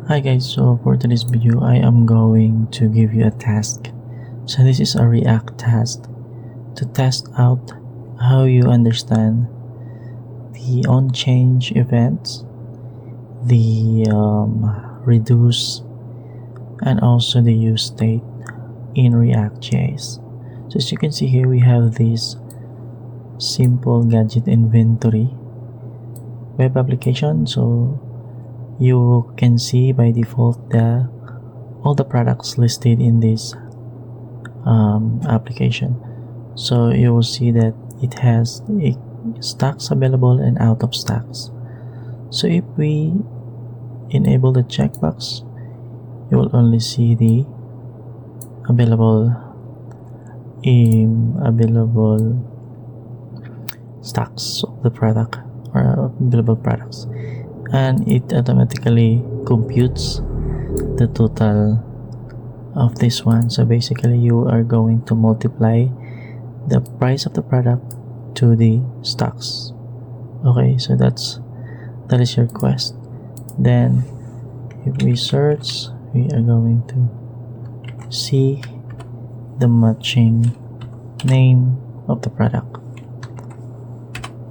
Hi guys, so for today's video I am going to give you a task. So this is a React task to test out how you understand the on-change events, the reduce, and also the use state in React.js. So as you can see here, we have this simple gadget inventory web application. So you can see by default all the products listed in this application. So you will see that it has stocks available and out of stocks. So if we enable the checkbox, you will only see the available stocks of the product or available products, and it automatically computes the total of this one. So basically you are going to multiply the price of the product to the stocks. Okay, so that is your quest. Then if we search, we are going to see the matching name of the product.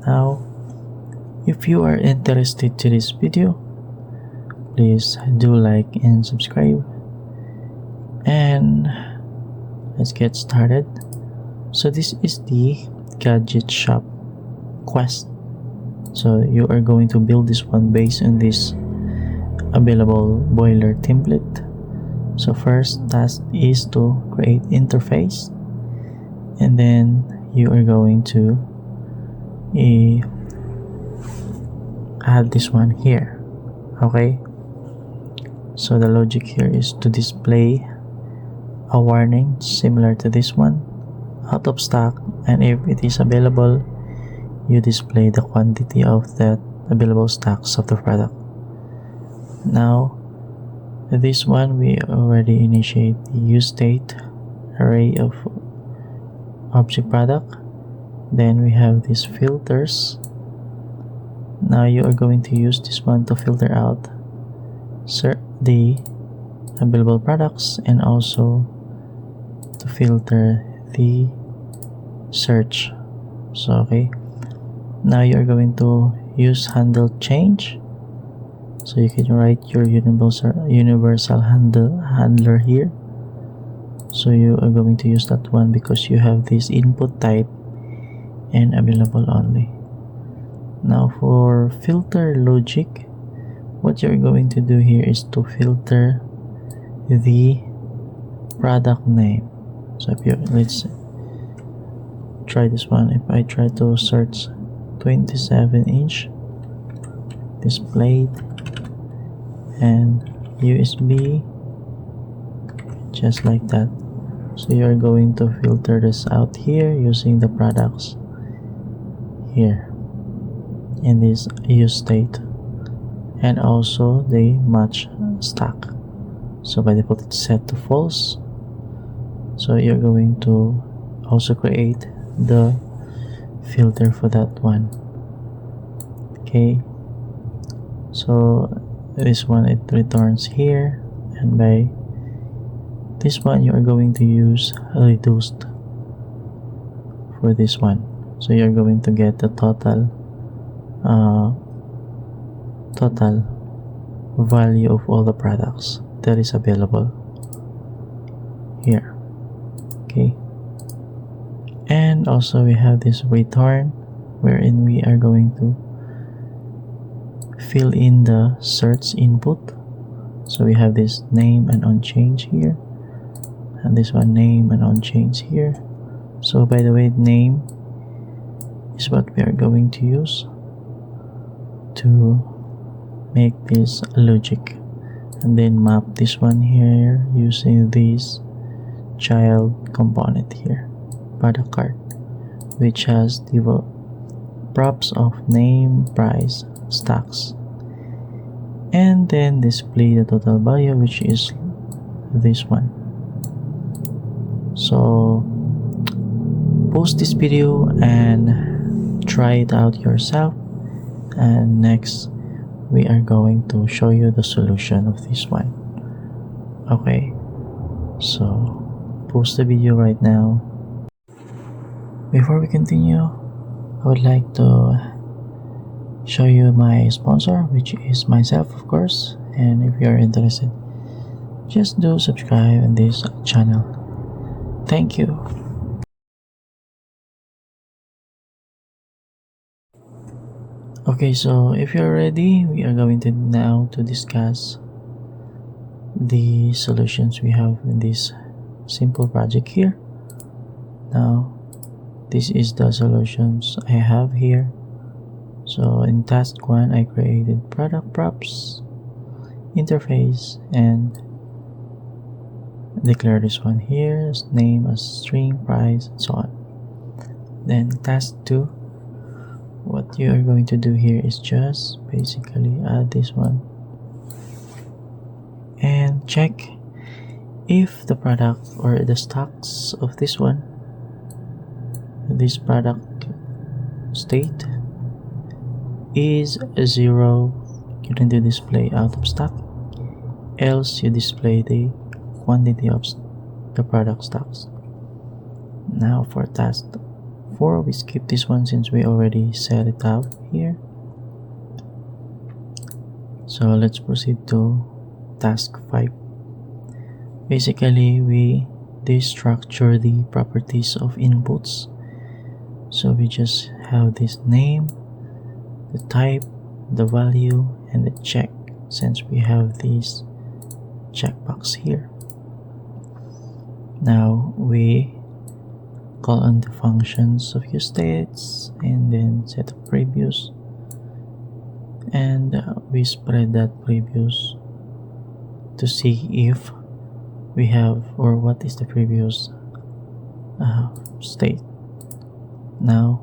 Now if you are interested to this video, please do like and subscribe, and let's get started. So this is the Gadget Shop quest. So you are going to build this one based on this available boiler template. So first task is to create interface, and then you are going to add this one here. Okay, so the logic here is to display a warning similar to this one, out of stock, and if it is available, you display the quantity of that available stocks of the product. Now this one, we already initiate the use state array of object product. Then we have these filters. Now you are going to use this one to filter out the available products, and also to filter the search. So okay, now you are going to use handle change. So you can write your universal handler here. So you are going to use that one because you have this input type and available only. Now for filter logic, what you're going to do here is to filter the product name. So if you, let's try this one. If I try to search 27-inch displayed and USB, just like that. So you're going to filter this out here using the products here in this use state, and also the match stock. So by default it's set to false. So you're going to also create the filter for that one. Okay, so this one, it returns here, and by this one you are going to use reduced for this one. So you're going to get the total value of all the products that is available here. Okay, and also we have this return, wherein we are going to fill in the search input. So we have this name and on change here, and this one name and on change here. So by the way, name is what we are going to use to make this logic, and then map this one here using this child component here, product card, which has the props of name, price, stocks, and then display the total value, which is this one. So post this video and try it out yourself, and next we are going to show you the solution of this one. Okay, so pause the video right now. Before we continue, I would like to show you my sponsor, which is myself, of course. And if you are interested, just do subscribe in this channel. Thank you. Okay, so if you're ready, we are going to now to discuss the solutions we have in this simple project here. Now, this is the solutions I have here. So in task 1, I created product props, interface, and declare this one here as name, as string, price, and so on. Then task 2, what you are going to do here is just basically add this one and check if the product or the stocks of this one, this product state is 0, you can do display out of stock, else you display the quantity of the product stocks. Now for task 4, we skip this one since we already set it out here. So let's proceed to task 5. Basically, we destructure the properties of inputs. So we just have this name, the type, the value, and the check, since we have these checkbox here. Now we call on the functions of useStates and then set a previews, and we spread that previews to see if we have, or what is the previous state. Now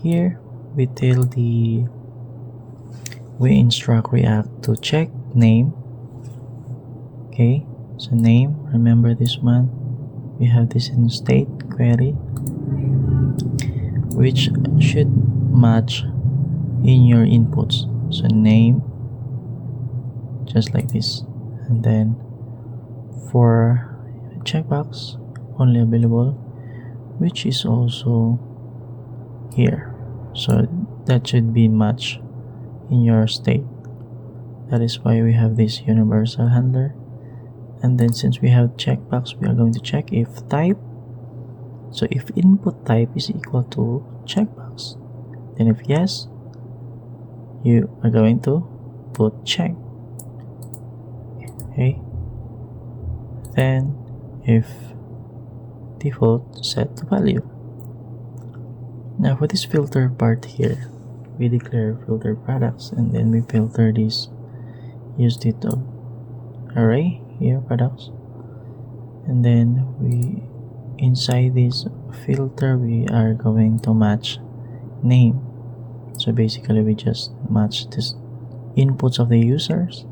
here we instruct React to check name. Okay, so name, remember this one, we have this in state query, which should match in your inputs. So name, just like this, and then for checkbox only available, which is also here, so that should be matched in your state. That is why we have this universal handler. And then since we have checkbox, we are going to check if type, so if input type is equal to checkbox, then if yes, you are going to put check. Okay, then if default, set to value. Now for this filter part here, we declare filter products, and then we filter this, use it of array here, products, and then we inside this filter we are going to match name. So basically we just match this inputs of the users.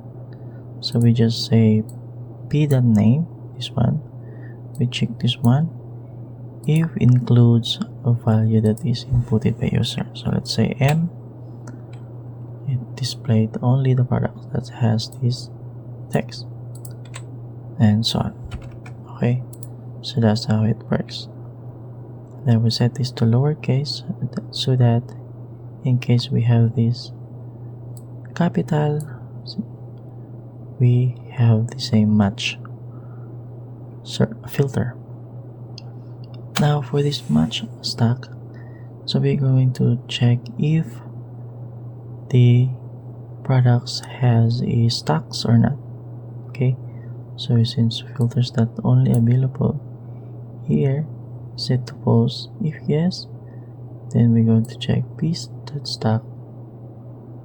So we just say p.name, this one, we check this one if includes a value that is inputted by user. So let's say m, it displayed only the product that has this text, and so on. Okay, so that's how it works. Then we set this to lowercase, so that in case we have this capital, we have the same match filter. Now for this match stack, so we're going to check if the products has a stocks or not. Okay, so since filters that only available here, set to false. If yes, then we're going to check p.stock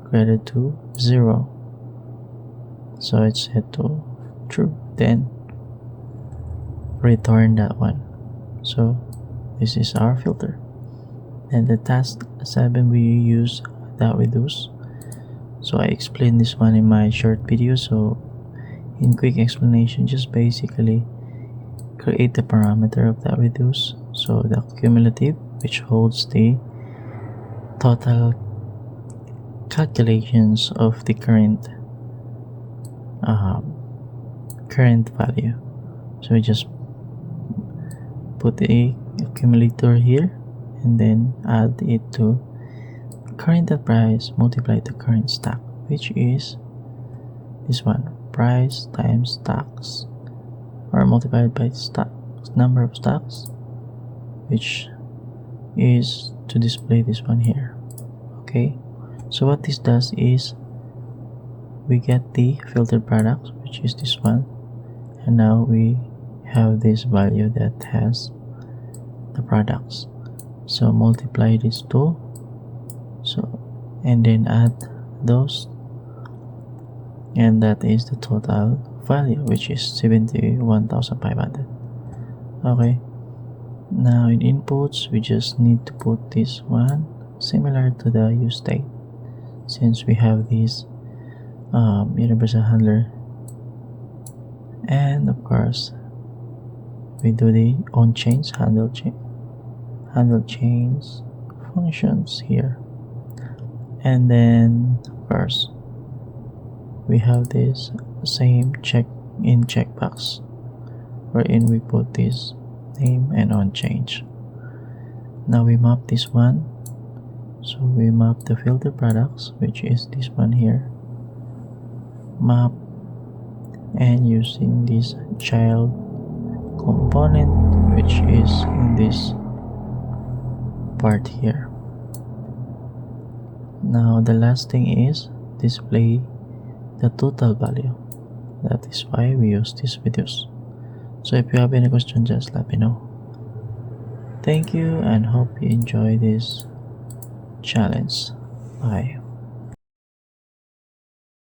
greater to 0. So it's set to true, then return that one. So this is our filter. And the task 7, we use that reduce. So I explained this one in my short video, so in quick explanation, just basically create the parameter of that reduce. So the cumulative, which holds the total calculations of the current value. So we just put the accumulator here and then add it to current price multiplied the current stock, which is this one, price times stocks, or multiplied by stock number of stocks, which is to display this one here. Okay, so what this does is we get the filtered products, which is this one, and now we have this value that has the products. So multiply these two, so and then add those, and that is the total value, which is 71,500. Okay, now in inputs we just need to put this one similar to the use state, since we have this universal handler, and of course we do the on change handle change functions here, and then of course we have this same checkbox wherein we put this name and on change. Now we map this one, so we map the filter products, which is this one here, map, and using this child component, which is in this part here. Now the last thing is display the total value. That is why we use these videos. So if you have any question, just let me know. Thank you and hope you enjoy this challenge. Bye.